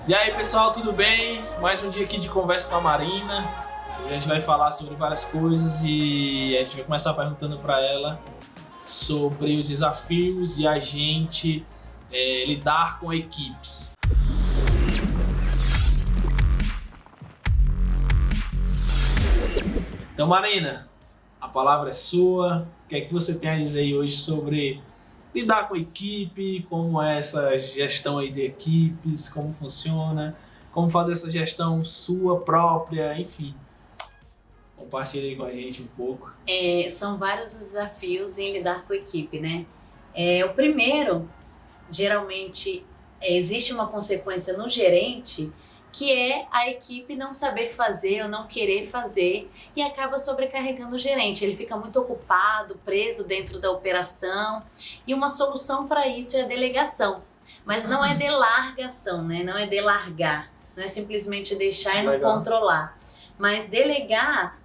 E aí pessoal, tudo bem? Mais um dia aqui de conversa com a Marina. A gente vai falar sobre várias coisas e a gente vai começar perguntando para ela sobre os desafios de a gente lidar com equipes. Então Marina, a palavra é sua. O que é que você tem a dizer aí hoje sobre lidar com equipe, como é essa gestão aí de equipes, como funciona, como fazer essa gestão sua própria, enfim. Compartilha aí com a gente um pouco. São vários os desafios em lidar com a equipe, né? O primeiro, geralmente, existe uma consequência no gerente, que é a equipe não saber fazer ou não querer fazer e acaba sobrecarregando o gerente. Ele fica muito ocupado, preso dentro da operação, e uma solução para isso é a delegação. Mas não é delargação, né? Não é delargar, não é simplesmente deixar e não controlar. Mas delegar,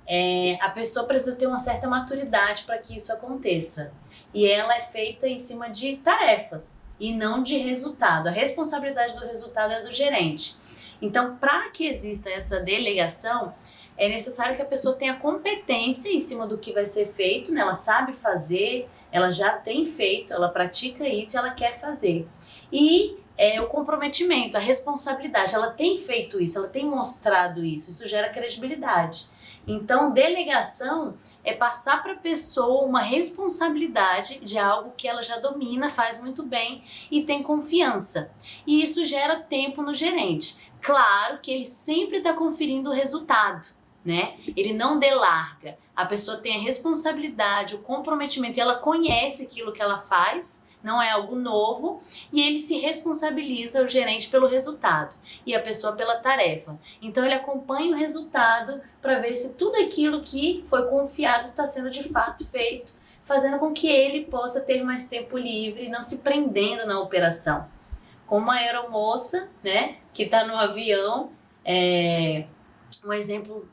a pessoa precisa ter uma certa maturidade para que isso aconteça. E ela é feita em cima de tarefas e não de resultado. A responsabilidade do resultado é do gerente. Então, para que exista essa delegação, é necessário que a pessoa tenha competência em cima do que vai ser feito, né? Ela sabe fazer, ela já tem feito, ela pratica isso e ela quer fazer. E o comprometimento, a responsabilidade, ela tem feito isso, ela tem mostrado isso gera credibilidade. Então, delegação é passar para a pessoa uma responsabilidade de algo que ela já domina, faz muito bem e tem confiança. E isso gera tempo no gerente. Claro que ele sempre está conferindo o resultado, né? Ele não delarga. A pessoa tem a responsabilidade, o comprometimento, e ela conhece aquilo que ela faz, não é algo novo, e ele se responsabiliza, o gerente, pelo resultado e a pessoa pela tarefa. Então ele acompanha o resultado para ver se tudo aquilo que foi confiado está sendo de fato feito, fazendo com que ele possa ter mais tempo livre e não se prendendo na operação. Como uma aeromoça, né, que está no avião, um exemplo,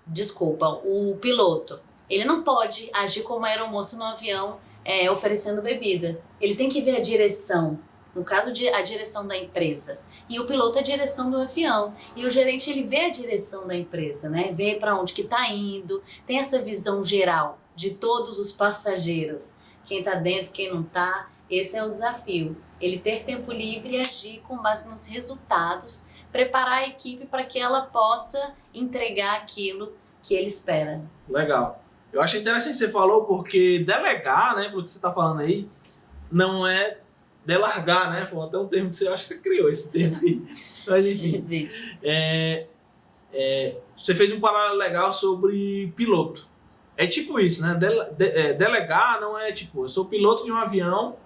o piloto, ele não pode agir como uma aeromoça no avião oferecendo bebida. Ele tem que ver a direção, no caso a direção da empresa, e o piloto a direção do avião, e o gerente ele vê a direção da empresa, né, vê para onde que está indo, tem essa visão geral de todos os passageiros, quem está dentro, quem não está. Esse é o desafio, ele ter tempo livre e agir com base nos resultados, preparar a equipe para que ela possa entregar aquilo que ele espera. Legal. Eu achei interessante o que você falou, porque delegar, né, pelo que você está falando aí, não é delargar, né? Foi até um termo que você acha que você criou esse termo aí. Mas enfim. Existe. Você fez um paralelo legal sobre piloto. É tipo isso, né? Delegar não é tipo, eu sou piloto de um avião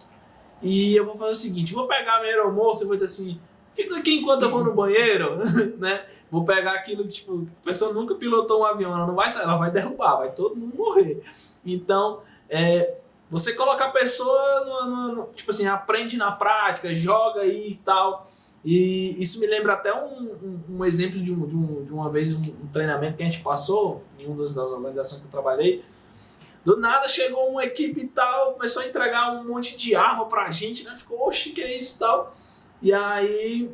e eu vou fazer o seguinte, vou pegar a minha aeromoça e vou dizer assim, fica aqui enquanto eu vou no banheiro, né? Vou pegar aquilo que, tipo, a pessoa nunca pilotou um avião, ela não vai sair, ela vai derrubar, vai todo mundo morrer. Então, você coloca a pessoa, tipo assim, aprende na prática, joga aí e tal. E isso me lembra até um exemplo de uma vez, um treinamento que a gente passou em uma das organizações que eu trabalhei. Do nada chegou uma equipe e tal, começou a entregar um monte de arma pra gente, né? Ficou, oxe, que é isso e tal. E aí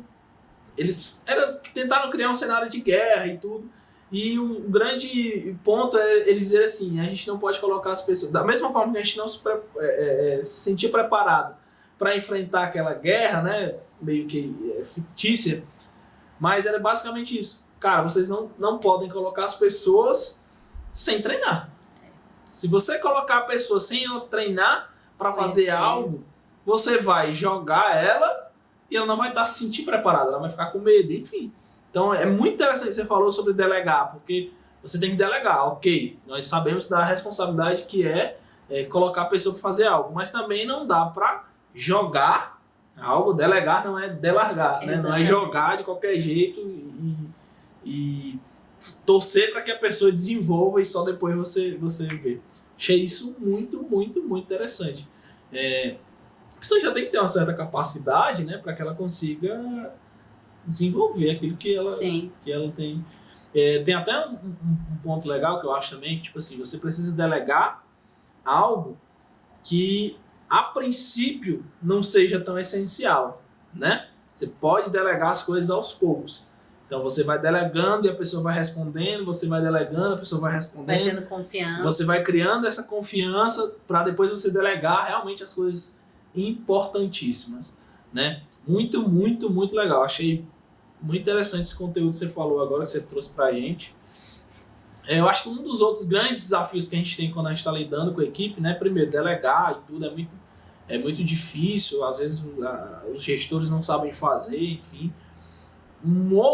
eles tentaram criar um cenário de guerra e tudo. E o grande ponto é eles dizerem assim, a gente não pode colocar as pessoas... Da mesma forma que a gente não se sentir preparado para enfrentar aquela guerra, né, meio que fictícia, mas era basicamente isso. Cara, vocês não podem colocar as pessoas sem treinar. Se você colocar a pessoa sem ela treinar para fazer algo, você vai jogar ela e ela não vai estar se sentir preparada, ela vai ficar com medo, enfim. Então é muito interessante que você falou sobre delegar, porque você tem que delegar, ok, nós sabemos da responsabilidade que é colocar a pessoa para fazer algo, mas também não dá para jogar algo, delegar não é delargar, né? Não é jogar de qualquer jeito e torcer para que a pessoa desenvolva e só depois você vê. Achei isso muito, muito, muito interessante. A pessoa já tem que ter uma certa capacidade, né, para que ela consiga desenvolver aquilo que ela tem. Tem até um ponto legal que eu acho também, que tipo assim, você precisa delegar algo que a princípio não seja tão essencial, né? Você pode delegar as coisas aos poucos. Então você vai delegando e a pessoa vai respondendo, você vai delegando, a pessoa vai Vai respondendo. tendo confiança. Você vai criando essa confiança para depois você delegar realmente as coisas importantíssimas, né? Muito, muito, muito legal. Achei muito interessante esse conteúdo que você falou agora, que você trouxe pra gente. Eu acho que um dos outros grandes desafios que a gente tem quando a gente está lidando com a equipe, né? Primeiro, delegar e tudo é muito difícil. Às vezes os gestores não sabem fazer, enfim. Uma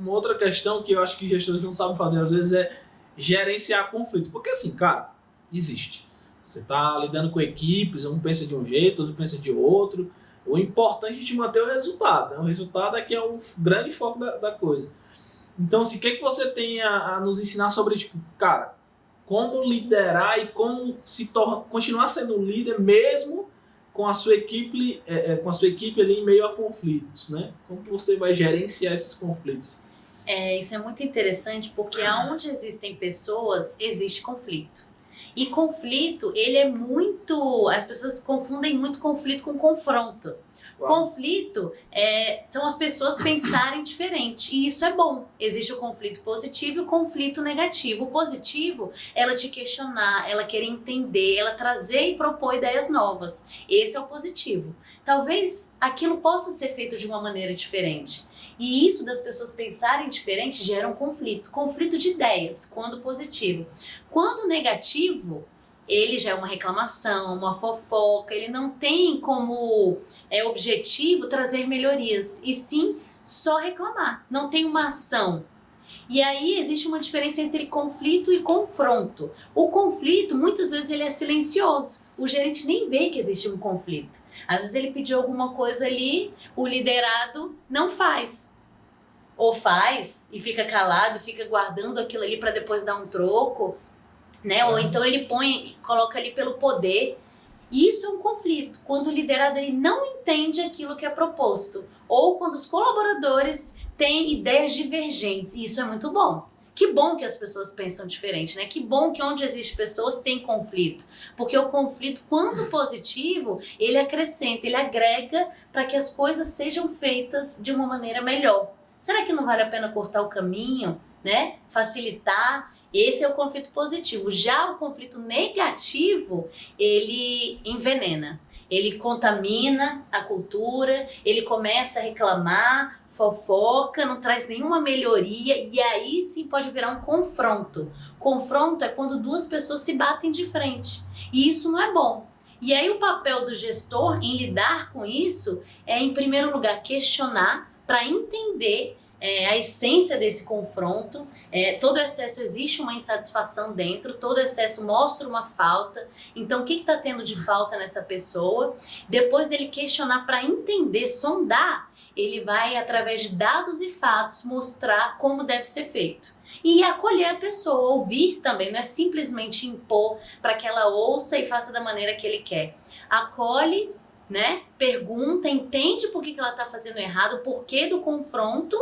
outra questão que eu acho que gestores não sabem fazer, às vezes, é gerenciar conflitos. Porque assim, cara, existe. Você está lidando com equipes, um pensa de um jeito, outro pensa de outro. O importante é te manter o resultado. Né? O resultado é que é o grande foco da coisa. Então, assim, o que você tem a nos ensinar sobre, tipo, cara, como liderar e como continuar sendo líder mesmo com a sua equipe, ali em meio a conflitos, né? Como que você vai gerenciar esses conflitos? Isso é muito interessante porque aonde existem pessoas, existe conflito. E conflito, ele é muito... As pessoas confundem muito conflito com confronto. Uau. Conflito são as pessoas pensarem diferente. E isso é bom. Existe o conflito positivo e o conflito negativo. O positivo, ela te questionar, ela querer entender, ela trazer e propor ideias novas. Esse é o positivo. Talvez aquilo possa ser feito de uma maneira diferente. E isso das pessoas pensarem diferente gera um conflito. Conflito de ideias, quando positivo. Quando negativo, ele já é uma reclamação, uma fofoca. Ele não tem como objetivo trazer melhorias. E sim, só reclamar. Não tem uma ação. E aí existe uma diferença entre conflito e confronto. O conflito, muitas vezes, ele é silencioso. O gerente nem vê que existe um conflito. Às vezes ele pediu alguma coisa ali, o liderado não faz. Ou faz e fica calado, fica guardando aquilo ali para depois dar um troco, né? Ou então ele coloca ali pelo poder. Isso é um conflito, quando o liderado ele não entende aquilo que é proposto. Ou quando os colaboradores têm ideias divergentes. Isso é muito bom. Que bom que as pessoas pensam diferente, né? Que bom que onde existe pessoas tem conflito. Porque o conflito, quando positivo, ele acrescenta, ele agrega para que as coisas sejam feitas de uma maneira melhor. Será que não vale a pena cortar o caminho, né? Facilitar? Esse é o conflito positivo. Já o conflito negativo, ele envenena. Ele contamina a cultura, ele começa a reclamar, fofoca, não traz nenhuma melhoria e aí sim pode virar um confronto. Confronto é quando duas pessoas se batem de frente e isso não é bom. E aí o papel do gestor em lidar com isso é, em primeiro lugar, questionar para entender a essência desse confronto. Todo excesso existe uma insatisfação dentro, todo excesso mostra uma falta. Então, o que está tendo de falta nessa pessoa? Depois dele questionar para entender, sondar, ele vai, através de dados e fatos, mostrar como deve ser feito. E acolher a pessoa, ouvir também, não é simplesmente impor para que ela ouça e faça da maneira que ele quer. Acolhe, né? Pergunta, entende por que ela está fazendo errado, o porquê do confronto,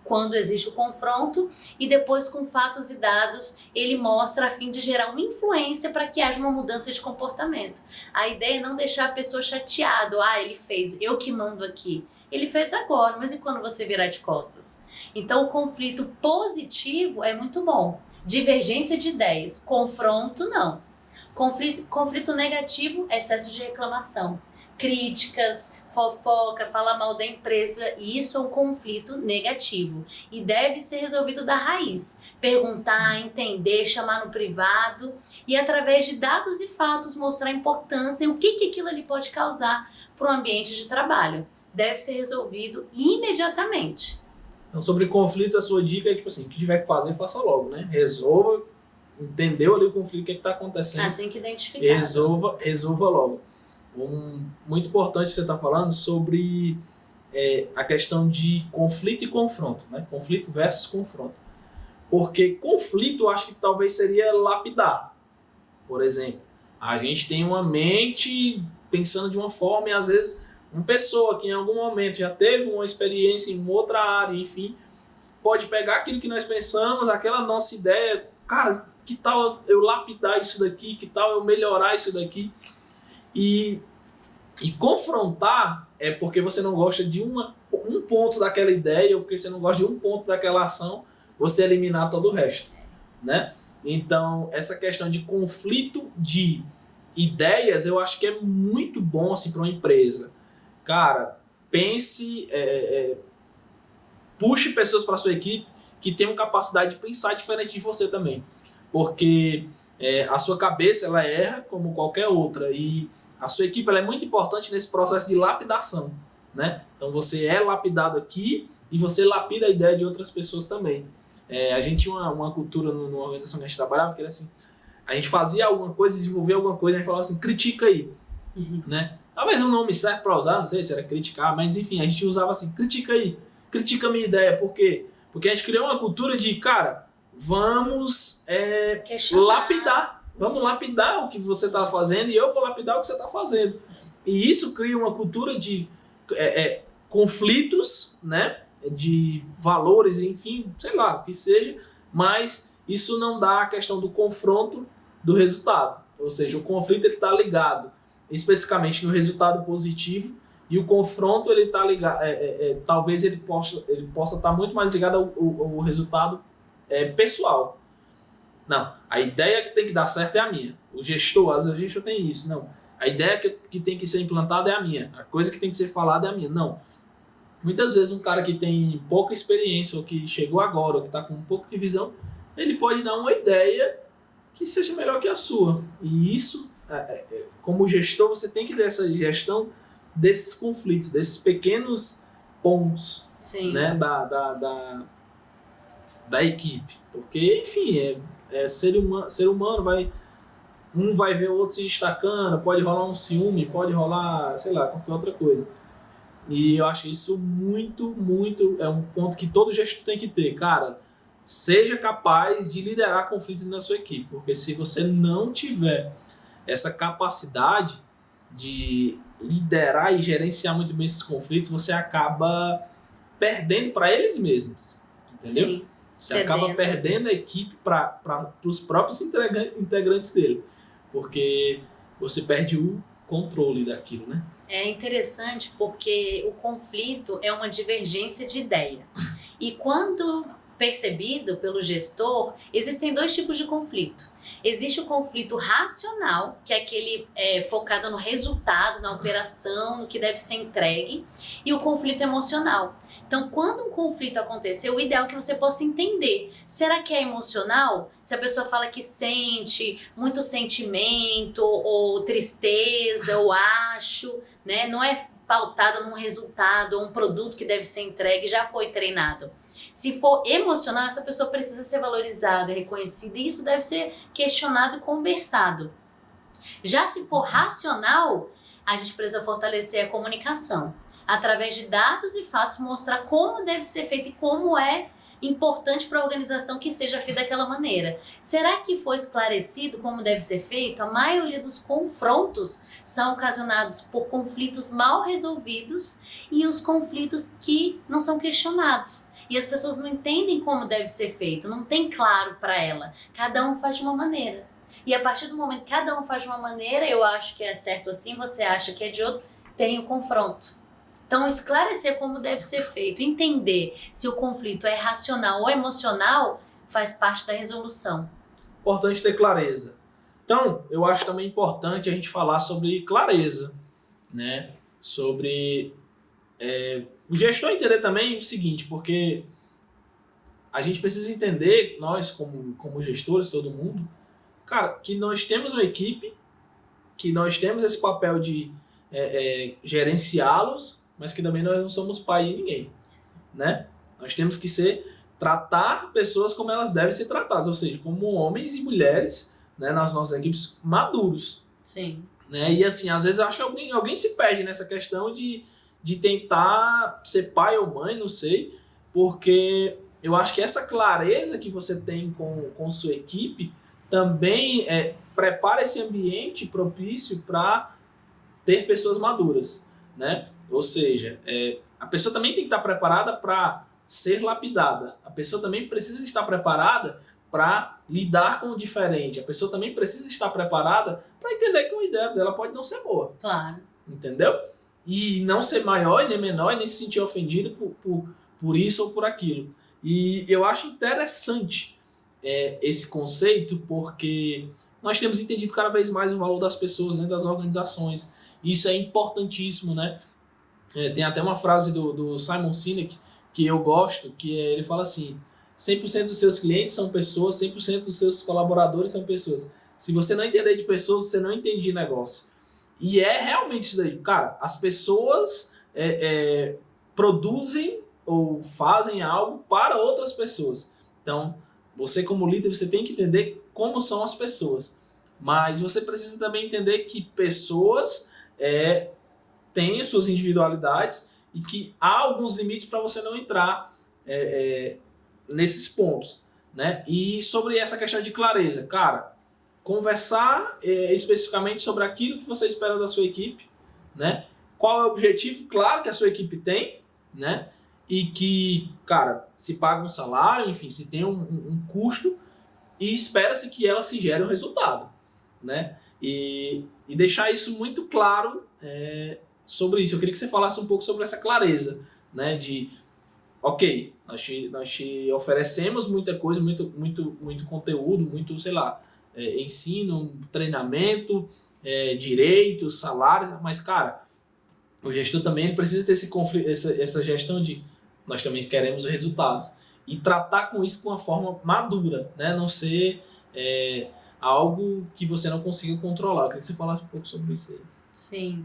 quando existe o confronto, e depois com fatos e dados ele mostra a fim de gerar uma influência para que haja uma mudança de comportamento. A ideia é não deixar a pessoa chateada, ele fez, eu que mando aqui. Ele fez agora, mas e quando você virar de costas? Então o conflito positivo é muito bom. Divergência de ideias, confronto não. Conflito negativo, excesso de reclamação. Críticas, fofoca, falar mal da empresa, e isso é um conflito negativo e deve ser resolvido da raiz. Perguntar, entender, chamar no privado e através de dados e fatos mostrar a importância e o que aquilo ali pode causar para o ambiente de trabalho. Deve ser resolvido imediatamente. Então, sobre conflito, a sua dica é tipo assim, o que tiver que fazer, faça logo, né? Resolva, entendeu ali o conflito, o que está acontecendo. Assim que identificar. Resolva logo. Muito importante você estar falando sobre a questão de conflito e confronto, né? Conflito versus confronto. Porque conflito eu acho que talvez seria lapidar. Por exemplo, a gente tem uma mente pensando de uma forma e às vezes uma pessoa que em algum momento já teve uma experiência em outra área, enfim, pode pegar aquilo que nós pensamos, aquela nossa ideia, cara, que tal eu lapidar isso daqui, que tal eu melhorar isso daqui? E confrontar é porque você não gosta de uma um ponto daquela ideia, ou porque você não gosta de um ponto daquela ação, você eliminar todo o resto, né? Então, essa questão de conflito de ideias, eu acho que é muito bom assim, para uma empresa. Cara, pense, puxe pessoas para sua equipe que tenham capacidade de pensar diferente de você também. Porque a sua cabeça, ela erra como qualquer outra. E a sua equipe, ela é muito importante nesse processo de lapidação, né? Então, você é lapidado aqui e você lapida a ideia de outras pessoas também. A gente tinha uma cultura numa organização que a gente trabalhava, que era assim, a gente fazia alguma coisa, desenvolvia alguma coisa, a gente falava assim, critica aí, né? Talvez um nome certo para usar, não sei se era criticar, mas enfim, a gente usava assim, critica aí, critica a minha ideia, por quê? Porque a gente criou uma cultura de, cara, vamos lapidar o que você está fazendo e eu vou lapidar o que você está fazendo. E isso cria uma cultura de conflitos, né? De valores, enfim, sei lá, o que seja, mas isso não dá a questão do confronto do resultado. Ou seja, o conflito está ligado especificamente no resultado positivo e o confronto ele está ligado, talvez ele possa estar muito mais ligado ao resultado pessoal. Não, a ideia que tem que dar certo é a minha. O gestor, às vezes o gestor tem isso, não. A ideia que tem que ser implantada é a minha. A coisa que tem que ser falada é a minha. Não. Muitas vezes um cara que tem pouca experiência, ou que chegou agora, ou que está com um pouco de visão, ele pode dar uma ideia que seja melhor que a sua. E isso, como gestor, você tem que ter essa gestão desses conflitos, desses pequenos pontos, né, da equipe. Porque, enfim, ser humano, um vai ver o outro se destacando, pode rolar um ciúme, pode rolar, sei lá, qualquer outra coisa. E eu acho isso muito, é um ponto que todo gestor tem que ter. Cara, seja capaz de liderar conflitos na sua equipe, porque se você não tiver essa capacidade de liderar e gerenciar muito bem esses conflitos, você acaba perdendo para eles mesmos, entendeu? Sim, você acaba perdendo a equipe para os próprios integrantes dele, porque você perde o controle daquilo, né? É interessante porque o conflito é uma divergência de ideia. E quando percebido pelo gestor, existem dois tipos de conflito. Existe o conflito racional, que é aquele focado no resultado, na operação, no que deve ser entregue, e o conflito emocional. Então, quando um conflito acontecer, o ideal é que você possa entender. Será que é emocional? Se a pessoa fala que sente muito sentimento, ou tristeza, ou acho, né? Não é pautado num resultado ou um produto que deve ser entregue, já foi treinado. Se for emocional, essa pessoa precisa ser valorizada, reconhecida, e isso deve ser questionado e conversado. Já se for racional, a gente precisa fortalecer a comunicação. Através de dados e fatos, mostrar como deve ser feito e como é importante para a organização que seja feito daquela maneira. Será que foi esclarecido como deve ser feito? A maioria dos confrontos são ocasionados por conflitos mal resolvidos e os conflitos que não são questionados. E as pessoas não entendem como deve ser feito, não tem claro para ela. Cada um faz de uma maneira. E a partir do momento que cada um faz de uma maneira, eu acho que é certo assim, você acha que é de outro, tem o confronto. Então, esclarecer como deve ser feito, entender se o conflito é racional ou emocional, faz parte da resolução. Importante ter clareza. Então, eu acho também importante a gente falar sobre clareza, né? Sobre o gestor entender também o seguinte, porque a gente precisa entender, nós como gestores, todo mundo, cara, que nós temos uma equipe, que nós temos esse papel de gerenciá-los, mas que também nós não somos pai de ninguém, né? Nós temos que tratar pessoas como elas devem ser tratadas, ou seja, como homens e mulheres, né, nas nossas equipes maduros. Sim. Né? E assim, às vezes eu acho que alguém se perde nessa questão de tentar ser pai ou mãe, não sei, porque eu acho que essa clareza que você tem com sua equipe também prepara esse ambiente propício para ter pessoas maduras, né? Ou seja, a pessoa também tem que estar preparada para ser lapidada. A pessoa também precisa estar preparada para lidar com o diferente. A pessoa também precisa estar preparada para entender que uma ideia dela pode não ser boa. Claro. Entendeu? e não ser maior e nem menor e nem se sentir ofendido por isso ou por aquilo. E eu acho interessante esse conceito, porque nós temos entendido cada vez mais o valor das pessoas, né, das organizações. Isso é importantíssimo, né? Tem até uma frase do Simon Sinek que eu gosto, que ele fala assim: 100% dos seus clientes são pessoas, 100% dos seus colaboradores são pessoas. Se você não entender de pessoas, você não entende de negócio. E é realmente isso daí. Cara, as pessoas produzem ou fazem algo para outras pessoas. Então, você como líder, você tem que entender como são as pessoas. Mas você precisa também entender que pessoas têm suas individualidades e que há alguns limites para você não entrar nesses pontos, né? E sobre essa questão de clareza, cara, conversar especificamente sobre aquilo que você espera da sua equipe, né? Qual é o objetivo, claro, que a sua equipe tem, né? E que, cara, se paga um salário, enfim, se tem um custo e espera-se que ela se gere um resultado, né? E deixar isso muito claro sobre isso. Eu queria que você falasse um pouco sobre essa clareza, né? De, ok, nós te oferecemos muita coisa, muito conteúdo, muito, sei lá, ensino, treinamento, direitos, salários, mas, cara, o gestor também ele precisa ter esse conflito, essa gestão de nós também queremos resultados. E tratar com isso com uma forma madura, né? Não ser algo que você não consiga controlar. Eu queria que você falasse um pouco sobre isso aí. Sim.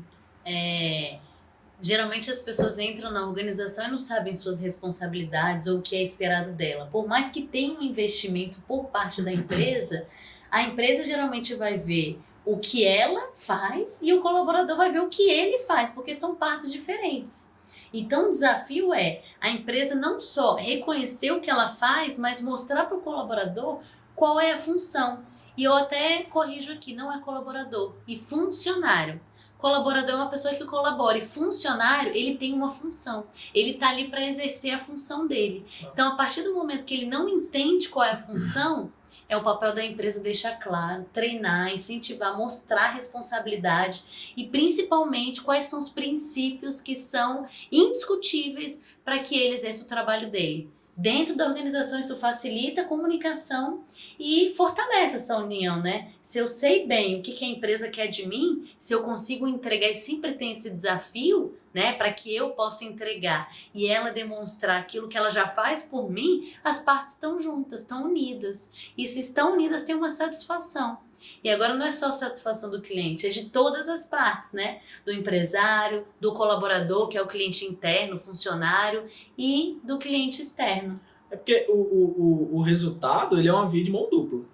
Geralmente as pessoas entram na organização e não sabem suas responsabilidades ou o que é esperado dela. Por mais que tenha um investimento por parte da empresa, a empresa geralmente vai ver o que ela faz e o colaborador vai ver o que ele faz, porque são partes diferentes. Então o desafio é a empresa não só reconhecer o que ela faz, mas mostrar para o colaborador qual é a função. E eu até corrijo aqui, não é colaborador, e funcionário. Colaborador é uma pessoa que colabora, e funcionário, ele tem uma função. Ele está ali para exercer a função dele. Então, a partir do momento que ele não entende qual é a função, é o papel da empresa deixar claro, treinar, incentivar, mostrar responsabilidade e principalmente quais são os princípios que são indiscutíveis para que ele exerça o trabalho dele. Dentro da organização isso facilita a comunicação e fortalece essa união, né? Se eu sei bem o que a empresa quer de mim, se eu consigo entregar e sempre tem esse desafio, né, para que eu possa entregar e ela demonstrar aquilo que ela já faz por mim, as partes estão juntas, estão unidas. E se estão unidas, tem uma satisfação. E agora não é só a satisfação do cliente, é de todas as partes, né? Do empresário, do colaborador, que é o cliente interno, funcionário, e do cliente externo. É porque o resultado ele é uma via de mão dupla,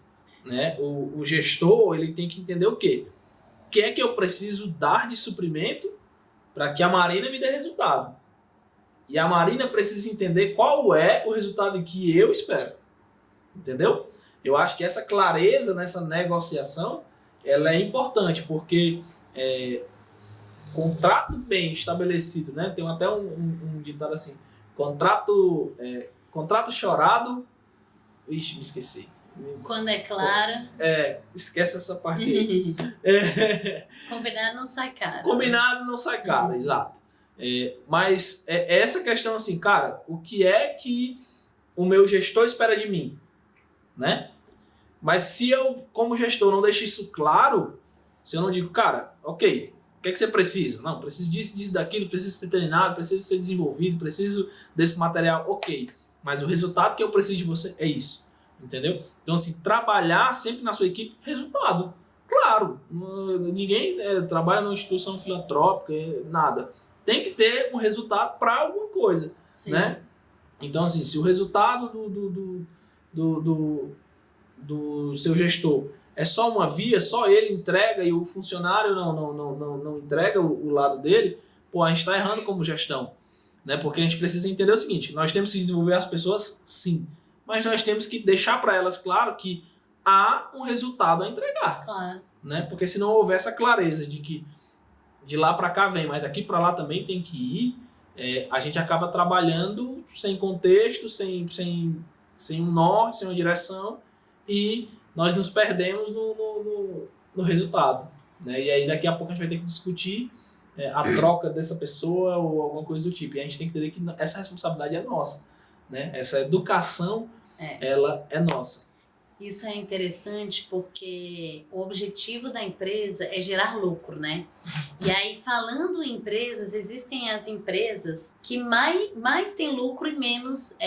né? O gestor ele tem que entender o quê? O que é que eu preciso dar de suprimento para que a Marina me dê resultado. E a Marina precisa entender qual é o resultado que eu espero. Entendeu? Eu acho que essa clareza nessa negociação ela é importante, porque contrato bem estabelecido, né? Tem até um ditado assim, contrato chorado... Ixi, me esqueci. Quando é claro... esquece essa parte aí. Combinado não sai caro. Combinado não sai caro, exato. Mas essa questão assim, cara, o que é que o meu gestor espera de mim? Né? Mas se eu, como gestor, não deixo isso claro, se eu não digo, cara, ok, o que é que você precisa? Não, preciso disso, daquilo, preciso ser treinado, preciso ser desenvolvido, preciso desse material, ok. Mas o resultado que eu preciso de você é isso. Entendeu? Então, assim, trabalhar sempre na sua equipe, resultado. Claro, ninguém trabalha numa instituição filantrópica, nada. Tem que ter um resultado para alguma coisa, né? Então, assim, se o resultado do seu gestor é só uma via, só ele entrega e o funcionário não entrega o lado dele, pô, a gente está errando como gestão, né? Porque a gente precisa entender o seguinte, nós temos que desenvolver as pessoas, sim, mas nós temos que deixar para elas claro que há um resultado a entregar. Claro. Né? Porque se não houver essa clareza de que de lá para cá vem, mas aqui para lá também tem que ir, a gente acaba trabalhando sem contexto, sem um norte, sem uma direção, e nós nos perdemos no resultado. Né? E aí daqui a pouco a gente vai ter que discutir a troca dessa pessoa ou alguma coisa do tipo. E a gente tem que entender que essa responsabilidade é nossa, né? Essa educação, ela é nossa. Isso é interessante porque o objetivo da empresa é gerar lucro, né? E aí, falando em empresas, existem as empresas que mais têm lucro e menos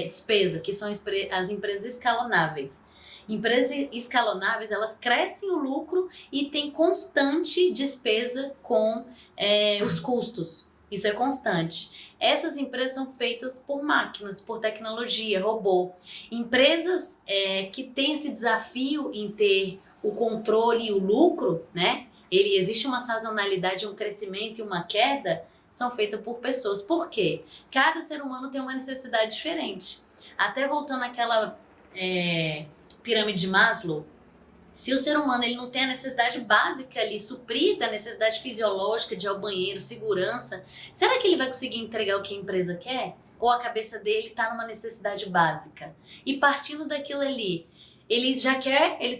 despesa, que são as empresas escalonáveis. Empresas escalonáveis, elas crescem o lucro e têm constante despesa com os custos. Isso é constante. Essas empresas são feitas por máquinas, por tecnologia, robô. Empresas que têm esse desafio em ter o controle e o lucro, né? Existe uma sazonalidade, um crescimento e uma queda, são feitas por pessoas. Por quê? Cada ser humano tem uma necessidade diferente. Até voltando àquela pirâmide de Maslow, se o ser humano ele não tem a necessidade básica ali, suprida, a necessidade fisiológica de ir ao banheiro, segurança, será que ele vai conseguir entregar o que a empresa quer? Ou a cabeça dele está numa necessidade básica? E partindo daquilo ali, ele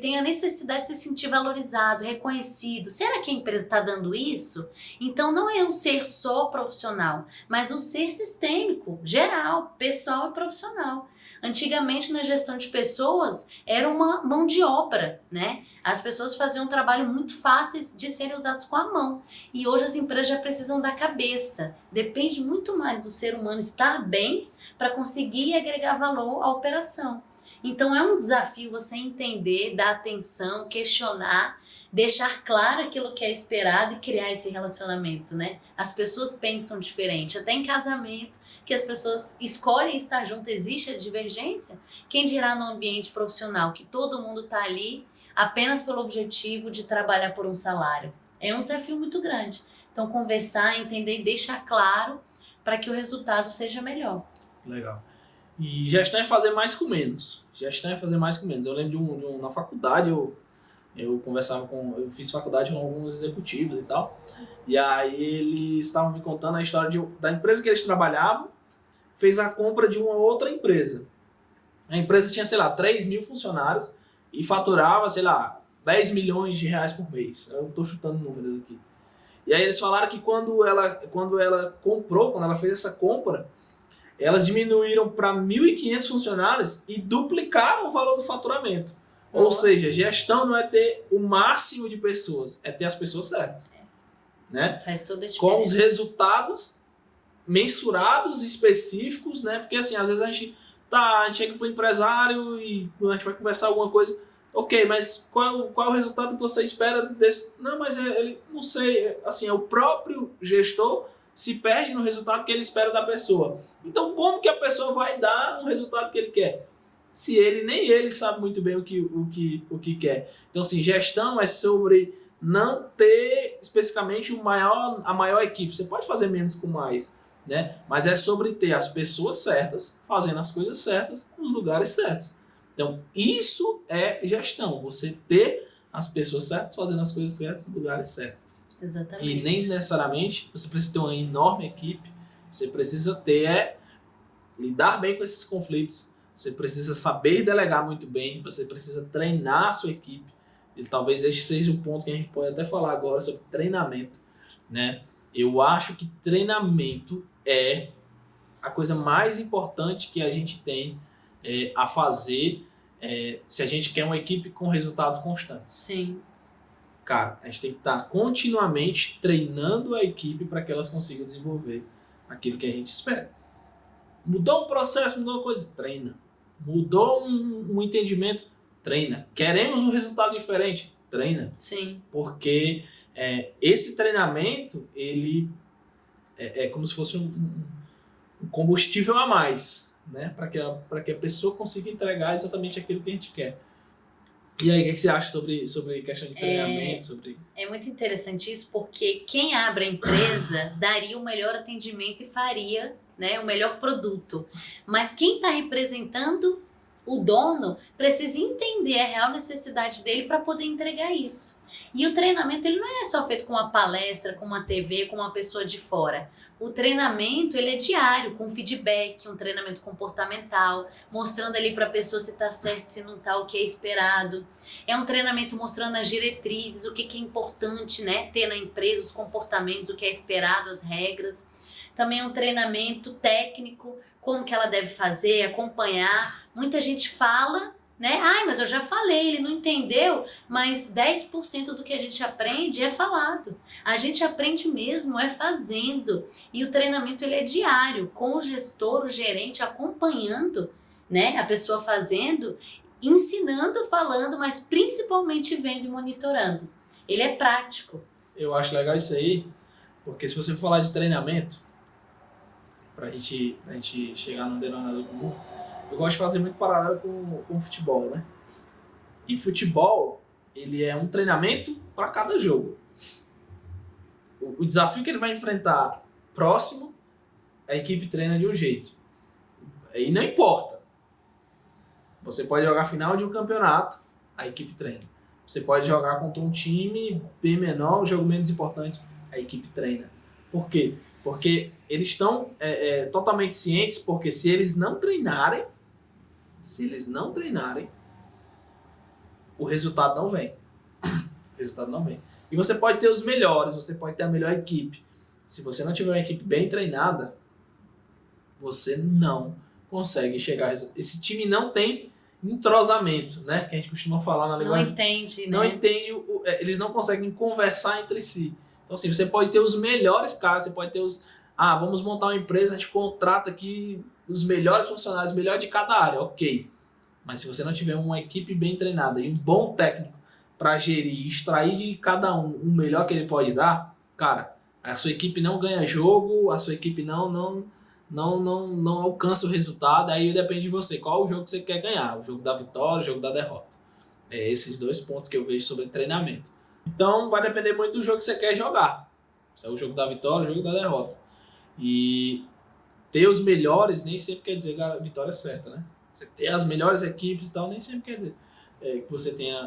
tem a necessidade de se sentir valorizado, reconhecido. Será que a empresa está dando isso? Então não é um ser só profissional, mas um ser sistêmico, geral, pessoal e profissional. Antigamente, na gestão de pessoas, era uma mão de obra, né? As pessoas faziam um trabalho muito fáceis de serem usados com a mão. E hoje as empresas já precisam da cabeça. Depende muito mais do ser humano estar bem para conseguir agregar valor à operação. Então é um desafio você entender, dar atenção, questionar, deixar claro aquilo que é esperado e criar esse relacionamento, né? As pessoas pensam diferente, até em casamento, que as pessoas escolhem estar juntas, existe a divergência. Quem dirá no ambiente profissional que todo mundo está ali apenas pelo objetivo de trabalhar por um salário? É um desafio muito grande. Então conversar, entender e deixar claro para que o resultado seja melhor. Legal. E gestão é fazer mais com menos. Gestão é fazer mais com menos. Eu lembro na faculdade, eu conversava eu fiz faculdade com alguns executivos e tal, e aí eles estavam me contando a história da empresa que eles trabalhavam, fez a compra de uma outra empresa. A empresa tinha, 3 mil funcionários e faturava, 10 milhões de reais por mês. Eu estou chutando números aqui. E aí eles falaram que quando ela comprou, quando ela fez essa compra, elas diminuíram para 1.500 funcionários e duplicaram o valor do faturamento. Ou seja, gestão não é ter o máximo de pessoas, é ter as pessoas certas. Né? Faz toda a diferença. Com os resultados mensurados, específicos, né? Porque assim, às vezes a gente chega para o empresário e a gente vai conversar alguma coisa. Ok, mas qual é o resultado que você espera desse? Não, mas ele não sei. Assim, é o próprio gestor se perde no resultado que ele espera da pessoa. Então, como que a pessoa vai dar um resultado que ele quer? Se nem ele sabe muito bem o que quer. Então, assim, gestão é sobre não ter especificamente a maior equipe. Você pode fazer menos com mais, né? Mas é sobre ter as pessoas certas, fazendo as coisas certas, nos lugares certos. Então, isso é gestão. Você ter as pessoas certas, fazendo as coisas certas, nos lugares certos. Exatamente. E nem necessariamente você precisa ter uma enorme equipe, você precisa lidar bem com esses conflitos, você precisa saber delegar muito bem, você precisa treinar a sua equipe. E talvez esse seja o ponto que a gente pode até falar agora sobre treinamento, né? Eu acho que treinamento é a coisa mais importante que a gente tem a fazer se a gente quer uma equipe com resultados constantes. Sim. Cara, a gente tem que estar continuamente treinando a equipe para que elas consigam desenvolver aquilo que a gente espera. Mudou um processo, mudou uma coisa, treina. Mudou um entendimento, treina. Queremos um resultado diferente, treina. Sim. Porque esse treinamento, ele é como se fosse um combustível a mais, né? Para que a pessoa consiga entregar exatamente aquilo que a gente quer. E aí, o que você acha sobre questão de treinamento? É muito interessante isso, porque quem abre a empresa daria o melhor atendimento e faria, né, o melhor produto. Mas quem está representando o dono precisa entender a real necessidade dele para poder entregar isso. E o treinamento, ele não é só feito com uma palestra, com uma TV, com uma pessoa de fora. O treinamento, ele é diário, com feedback, um treinamento comportamental, mostrando ali para a pessoa se está certo, se não está, o que é esperado. É um treinamento mostrando as diretrizes, o que é importante, né, ter na empresa, os comportamentos, o que é esperado, as regras. Também é um treinamento técnico, como que ela deve fazer, acompanhar. Muita gente fala, né? Ai, mas eu já falei, ele não entendeu. Mas 10% do que a gente aprende é falado. A gente aprende mesmo é fazendo. E o treinamento, ele é diário, com o gestor, o gerente acompanhando, né, a pessoa fazendo, ensinando, falando, mas principalmente vendo e monitorando. Ele é prático. Eu acho legal isso aí, porque se você falar de treinamento, pra gente chegar num denominador comum, eu gosto de fazer muito paralelo com o futebol, né? E futebol, ele é um treinamento para cada jogo. O desafio que ele vai enfrentar próximo, a equipe treina de um jeito. E não importa. Você pode jogar final de um campeonato, a equipe treina. Você pode jogar contra um time bem menor, um jogo menos importante, a equipe treina. Por quê? Porque eles estão totalmente cientes, porque se eles não treinarem, o resultado não vem. O resultado não vem. E você pode ter os melhores, você pode ter a melhor equipe. Se você não tiver uma equipe bem treinada, você não consegue chegar a resultado. Esse time não tem entrosamento, né? Que a gente costuma falar na linguagem. Não entende, né? Não entende, eles não conseguem conversar entre si. Então, assim, você pode ter os melhores caras, você pode ter os... vamos montar uma empresa, a gente contrata aqui os melhores funcionários, o melhor de cada área, ok. Mas se você não tiver uma equipe bem treinada e um bom técnico para gerir, extrair de cada um o melhor que ele pode dar, cara, a sua equipe não ganha jogo, a sua equipe não alcança o resultado, aí depende de você. Qual o jogo que você quer ganhar? O jogo da vitória, o jogo da derrota. É esses dois pontos que eu vejo sobre treinamento. Então vai depender muito do jogo que você quer jogar. Se é o jogo da vitória, o jogo da derrota. E ter os melhores nem sempre quer dizer que a vitória é certa, né? Você ter as melhores equipes e tal, nem sempre quer dizer que você tenha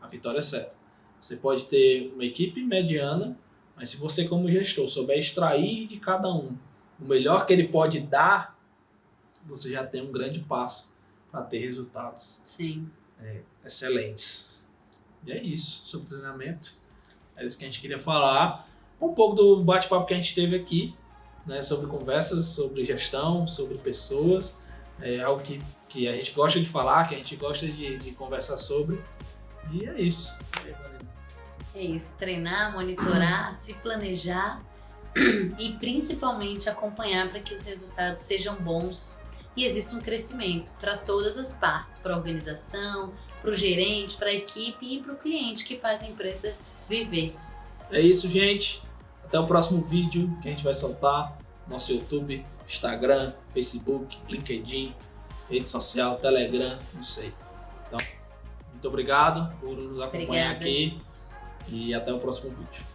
a vitória certa. Você pode ter uma equipe mediana, mas se você como gestor souber extrair de cada um o melhor que ele pode dar, você já tem um grande passo para ter resultados excelentes. E é isso sobre treinamento. É isso que a gente queria falar. Um pouco do bate-papo que a gente teve aqui, né, sobre conversas, sobre gestão, sobre pessoas. É algo que a gente gosta de falar, que a gente gosta de conversar sobre. E é isso. É isso. Treinar, monitorar, se planejar e principalmente acompanhar para que os resultados sejam bons e exista um crescimento para todas as partes, para a organização, para o gerente, para a equipe e para o cliente que faz a empresa viver. É isso, gente. Até o próximo vídeo que a gente vai soltar. Nosso YouTube, Instagram, Facebook, LinkedIn, rede social, Telegram, não sei. Então, muito obrigado por nos acompanhar aqui e até o próximo vídeo.